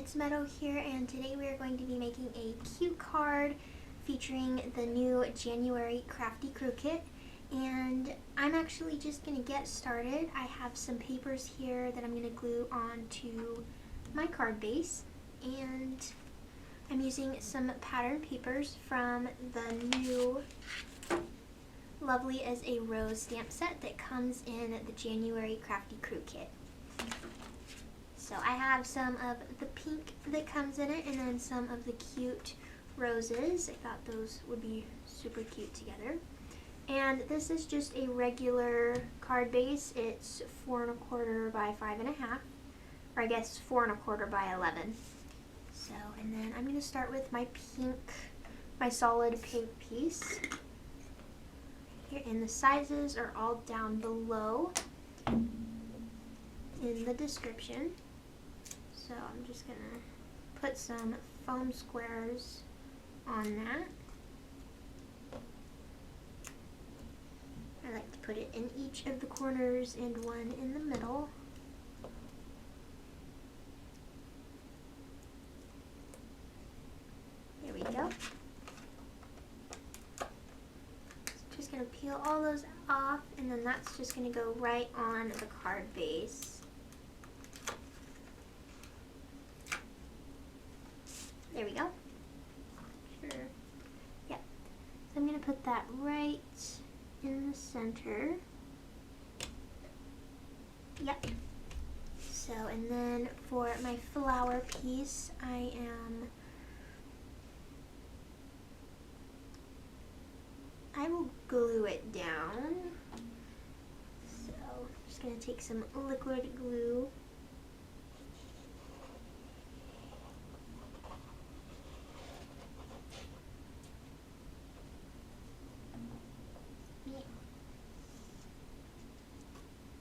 it's Meadow here, and today we are going to be making a cute card featuring the new January Crafty Crew Kit. And I'm actually just going to get started. I have some papers here that I'm going to glue onto my card base, and I'm using some pattern papers from the new Lovely as a Rose stamp set that comes in the January Crafty Crew Kit. So I have some of the pink that comes in it, and then some of the cute roses. I thought those would be super cute together. And this is just a regular card base. It's 4 1/4 by 5 1/2, or I guess 4 1/4 by 11. So, and then I'm gonna start with my pink, my solid pink piece. Here, and the sizes are all down below in the description. So I'm just gonna put some foam squares on that. I like to put it in each of the corners and one in the middle. There we go. Just gonna peel all those off, and then that's just gonna go right on the card base. There we go. Sure. Yep. So I'm going to put that right in the center. Yep. So, and then for my flower piece, I will glue it down. So, I'm just going to take some liquid glue.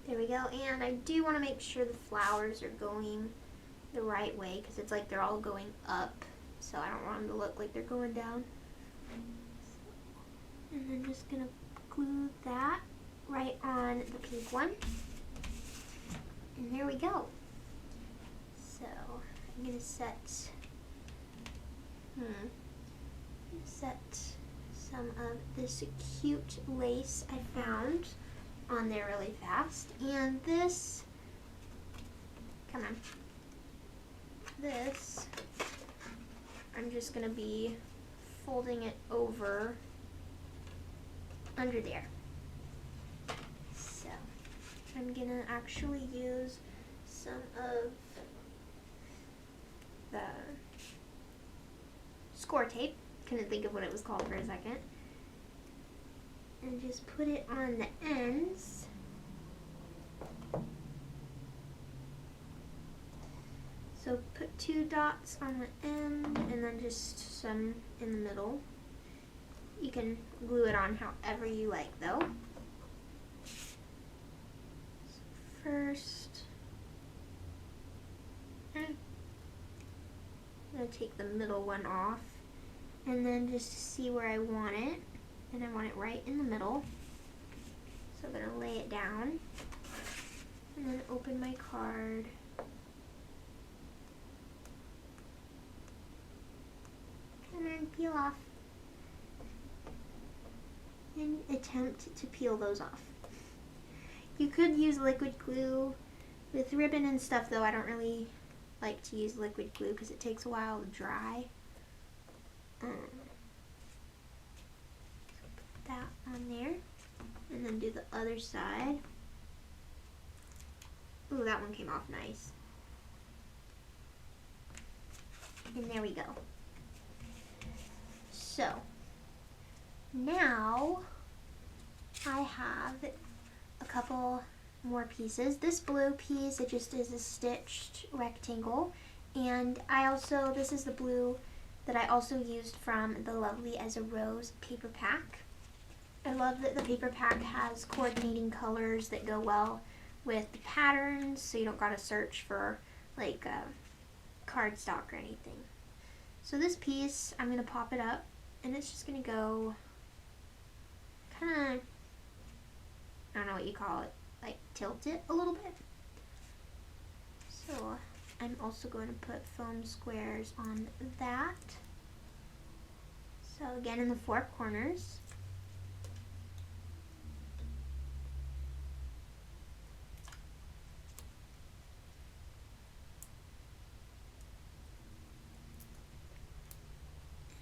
There we go, and I do want to make sure the flowers are going the right way, because it's like they're all going up, so I don't want them to look like they're going down. And then just going to glue that right on the pink one. And there we go. So I'm going to set some of this cute lace I found on there really fast, and this, come on, this, I'm just gonna be folding it over under there. So I'm gonna actually use some of the score tape, couldn't think of what it was called for a second, and just put it on the ends. So put 2 dots on the end, and then just some in the middle. You can glue it on however you like though. So first, I'm going to take the middle one off, and then just see where I want it. And I want it right in the middle. So I'm going to lay it down and then open my card. And then peel off. And attempt to peel those off. You could use liquid glue with ribbon and stuff, though I don't really like to use liquid glue because it takes a while to dry. That on there, and then do the other side. Ooh, that one came off nice. And there we go. So now I have a couple more pieces. This blue piece, it just is a stitched rectangle, and this is the blue that I also used from the Lovely as a Rose paper pack. I love that the paper pack has coordinating colors that go well with the patterns, so you don't gotta search for like cardstock or anything. So this piece, I'm gonna pop it up, and it's just gonna go kinda, I don't know what you call it, like tilt it a little bit. So I'm also going to put foam squares on that. So again, in the 4 corners.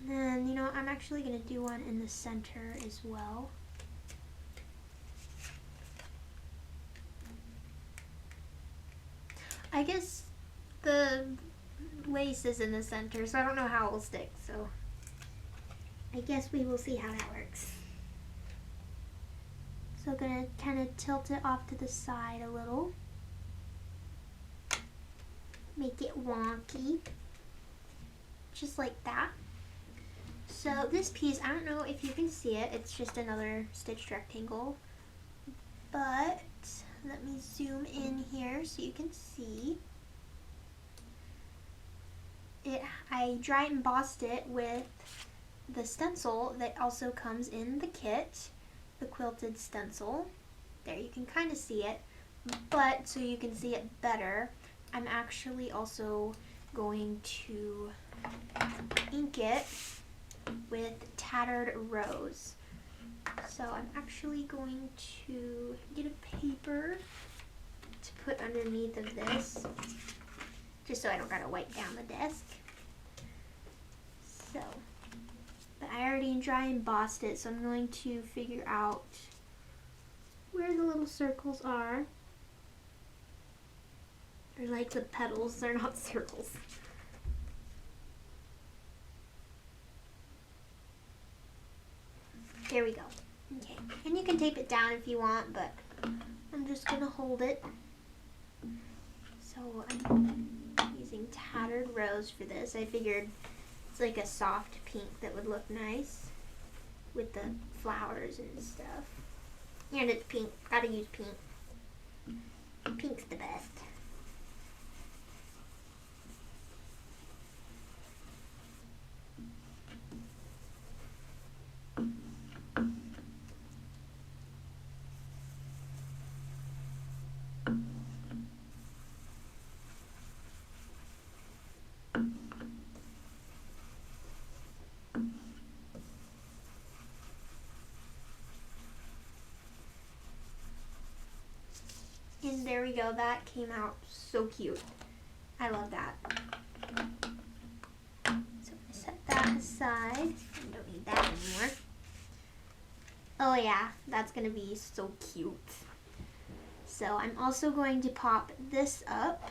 And then, you know, I'm actually going to do one in the center as well. I guess the lace is in the center, so I don't know how it will stick, so I guess we will see how that works. So I'm going to kind of tilt it off to the side a little. Make it wonky. Just like that. So this piece, I don't know if you can see it, it's just another stitched rectangle, but let me zoom in here so you can see. I dry embossed it with the stencil that also comes in the kit, the quilted stencil. There, you can kind of see it, but so you can see it better, I'm actually also going to ink it with Tattered Rose. So I'm actually going to get a paper to put underneath of this, just so I don't gotta wipe down the desk. So, but I already dry embossed it, so I'm going to figure out where the little circles are. They're like the petals, they're not circles. There we go. Okay, and you can tape it down if you want, but I'm just gonna hold it. So I'm using Tattered Rose for this. I figured it's like a soft pink that would look nice with the flowers and stuff. And it's pink. Gotta use pink. Pink's the best. And there we go, that came out so cute. I love that. So I'm gonna set that aside. I don't need that anymore. Oh yeah, that's gonna be so cute. So I'm also going to pop this up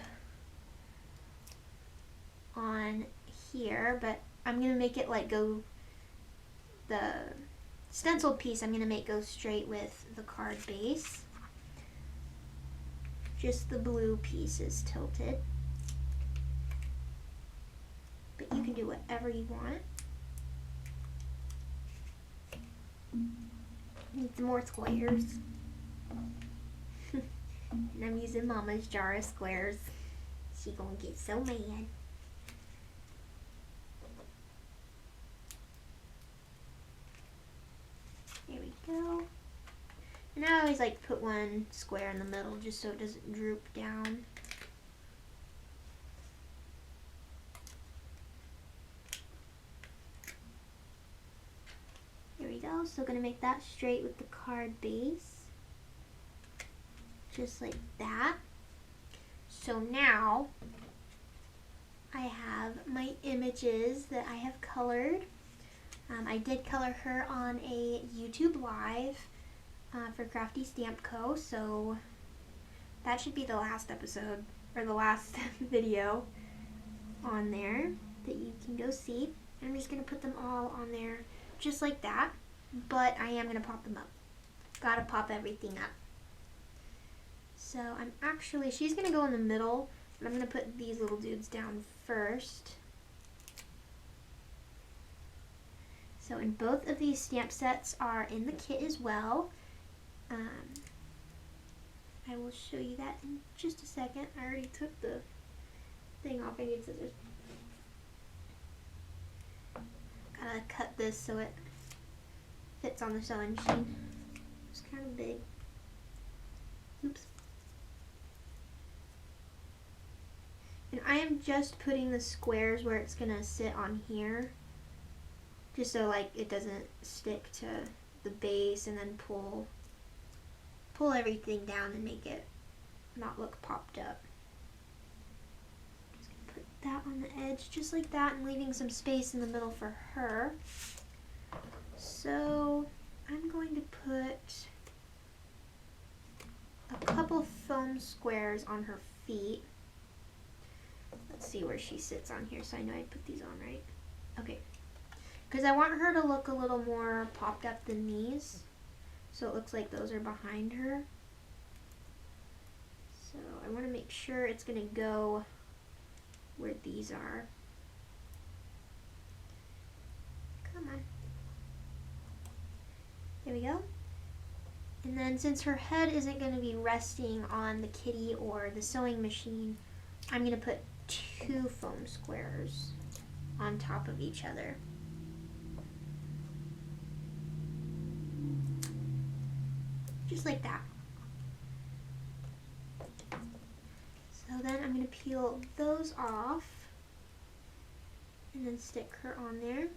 on here, but I'm gonna make it like go, the stenciled piece I'm gonna make go straight with the card base. Just the blue piece is tilted. But you can do whatever you want. Need some more squares. And I'm using Mama's jar of squares. She gonna get so mad. There we go. And I always like to put one square in the middle just so it doesn't droop down. There we go. So gonna make that straight with the card base. Just like that. So now I have my images that I have colored. I did color her on a YouTube Live for Crafty Stamp Co. So that should be the last episode, or the last video on there that you can go see. I'm just going to put them all on there just like that, but I am going to pop them up. Gotta pop everything up. So I'm actually, she's going to go in the middle, but I'm going to put these little dudes down first. So and both of these stamp sets are in the kit as well. I will show you that in just a second. I already took the thing off. I need scissors. Gotta cut this so it fits on the sewing machine. It's kind of big. Oops. And I am just putting the squares where it's gonna sit on here, just so like it doesn't stick to the base and then pull everything down and make it not look popped up. Just gonna put that on the edge just like that and leaving some space in the middle for her. So I'm going to put a couple foam squares on her feet. Let's see where she sits on here so I know I put these on right. Okay. Because I want her to look a little more popped up than these. So it looks like those are behind her. So I want to make sure it's going to go where these are. Come on. There we go. And then since her head isn't going to be resting on the kitty or the sewing machine, I'm going to put 2 foam squares on top of each other. Just like that. So then I'm going to peel those off and then stick her on there.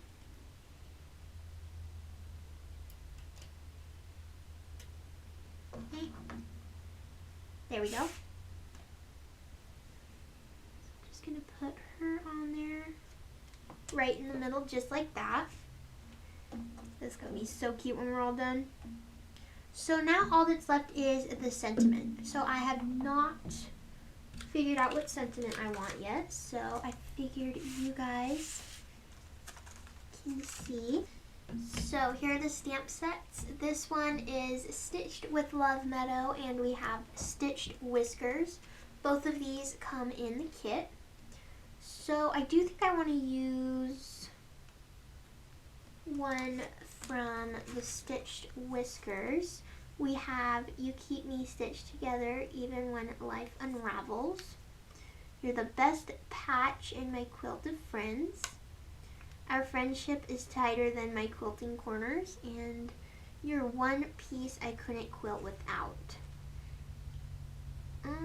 Okay. There we go. Just going to put her on there right in the middle just like that. This is going to be so cute when we're all done. So now all that's left is the sentiment. So I have not figured out what sentiment I want yet. So I figured you guys can see. So here are the stamp sets. This one is Stitched with Love Meadow and we have Stitched Whiskers. Both of these come in the kit. So I do think I want to use one from the Stitched Whiskers. We have You Keep Me Stitched Together Even When Life Unravels. You're the best patch in my quilt of friends. Our friendship is tighter than my quilting corners. And you're one piece I couldn't quilt without. Let's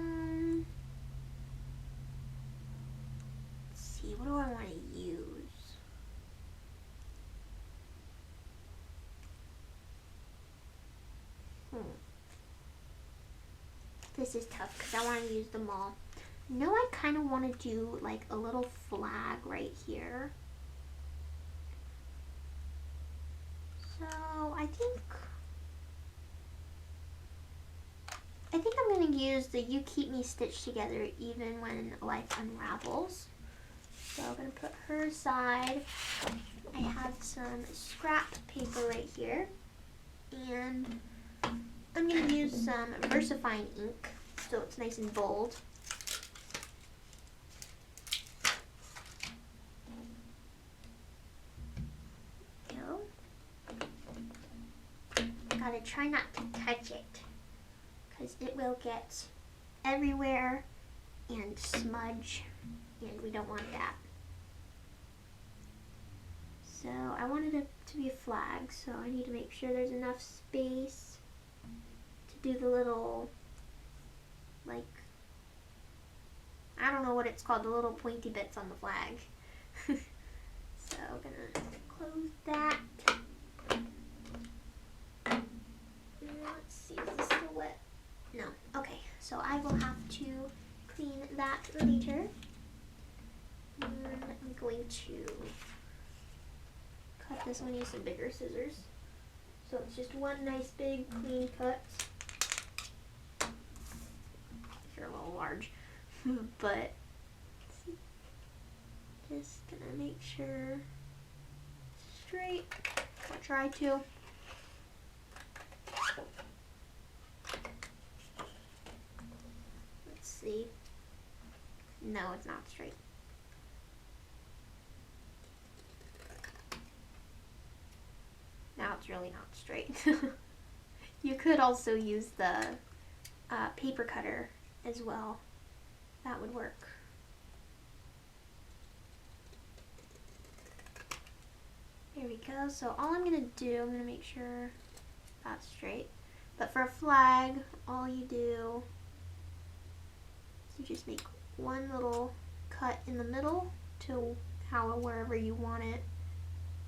see, what do I want to use? This is tough because I want to use them all. No, I kind of want to do like a little flag right here. So I think I'm going to use the You Keep Me Stitched Together Even When Life Unravels. So I'm going to put her aside. I have some scrap paper right here. And I'm going to use some VersaFine ink so it's nice and bold. Go. Gotta try not to touch it because it will get everywhere and smudge, and we don't want that. So I wanted it to be a flag, so I need to make sure there's enough space to do the little, like, I don't know what it's called, the little pointy bits on the flag. So I'm gonna close that. Let's see, is this still wet? No. Okay, so I will have to clean that later. And I'm going to cut this one, use some bigger scissors. So it's just one nice big clean cut. If you're a little large. But just gonna make sure it's straight. I'll try to. Let's see. No, it's not straight. Now it's really not straight. You could also use the paper cutter as well. That would work. There we go. So all I'm going to do, I'm going to make sure that's straight. But for a flag, all you do is you just make one little cut in the middle to wherever you want it,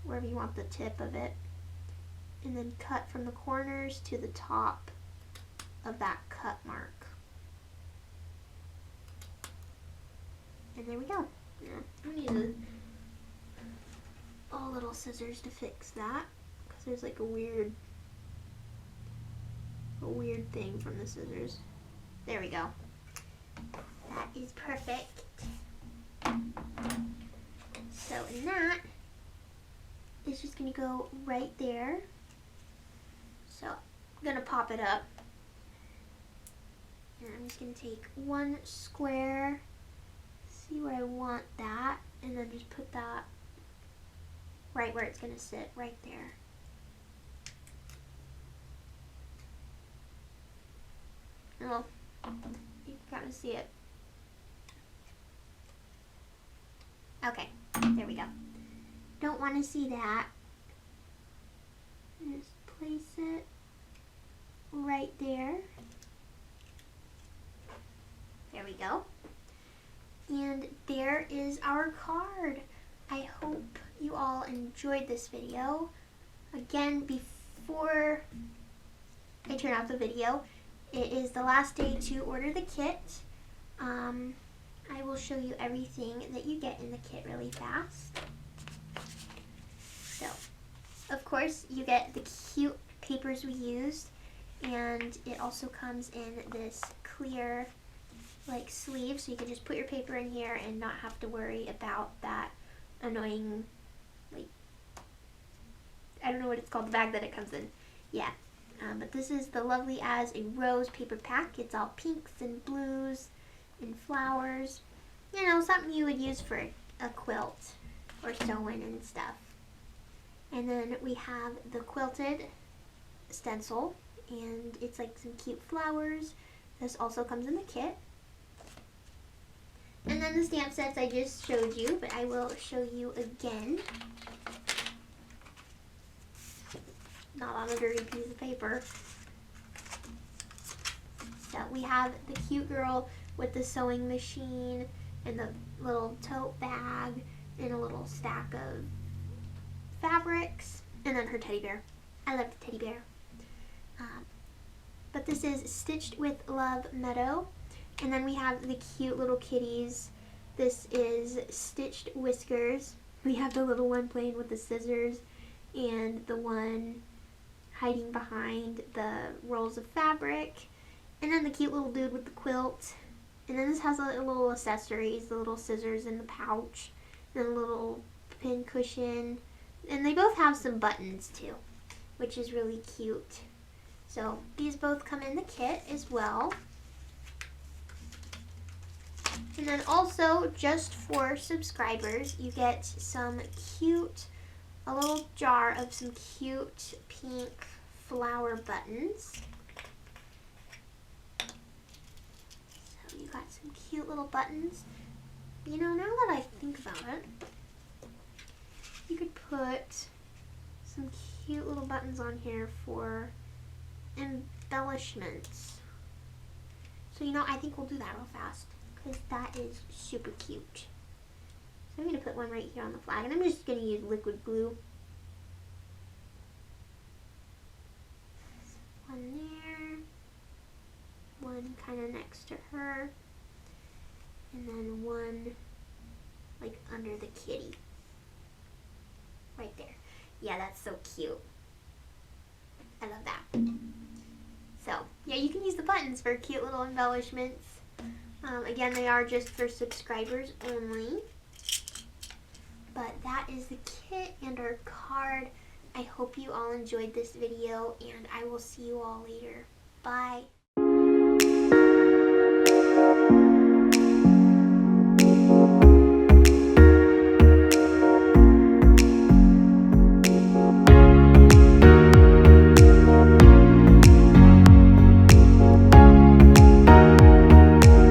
wherever you want the tip of it, and then cut from the corners to the top of that cut mark. And there we go. Yeah, I need little scissors to fix that, because there's like a weird thing from the scissors. There we go. That is perfect. So, and that is just going to go right there. So, I'm going to pop it up. And I'm just going to take one square, see where I want that, and then just put that right where it's going to sit, right there. Oh, you can kind of see it. Okay, there we go. Don't want to see that. Just place it right there. There we go. And there is our card. I hope you all enjoyed this video. Again, before I turn off the video, it is the last day to order the kit. I will show you everything that you get in the kit really fast. So, of course, you get the cute papers we used, and it also comes in this clear like sleeve, so you can just put your paper in here and not have to worry about that annoying, like, I don't know what it's called, the bag that it comes in. Yeah. But this is the Lovely as a Rose paper pack. It's all pinks and blues and flowers. You know, something you would use for a quilt or sewing and stuff. And then we have the quilted stencil, and it's like some cute flowers. This also comes in the kit. And then the stamp sets I just showed you, but I will show you again. Not on a dirty piece of paper. So we have the cute girl with the sewing machine and the little tote bag and a little stack of fabrics, and then her teddy bear. I love the teddy bear. But this is Stitched with Love Meadow. And then we have the cute little kitties. This is Stitched Whiskers. We have the little one playing with the scissors, and the one hiding behind the rolls of fabric, and then the cute little dude with the quilt. And then this has a little accessories, the little scissors in the pouch, and a little pin cushion, and they both have some buttons too, which is really cute. So these both come in the kit as well. And then also, just for subscribers, you get some a little jar of some cute pink flower buttons. So you got some cute little buttons. You know, now that I think about it, you could put some cute little buttons on here for embellishments. So, you know, I think we'll do that real fast, because that is super cute. So I'm going to put one right here on the flag, and I'm just going to use liquid glue. One there, one kind of next to her, and then one like under the kitty. Right there. Yeah, that's so cute. I love that. So, yeah, you can use the buttons for cute little embellishments. Again, they are just for subscribers only. But that is the kit and our card. I hope you all enjoyed this video, and I will see you all later. Bye.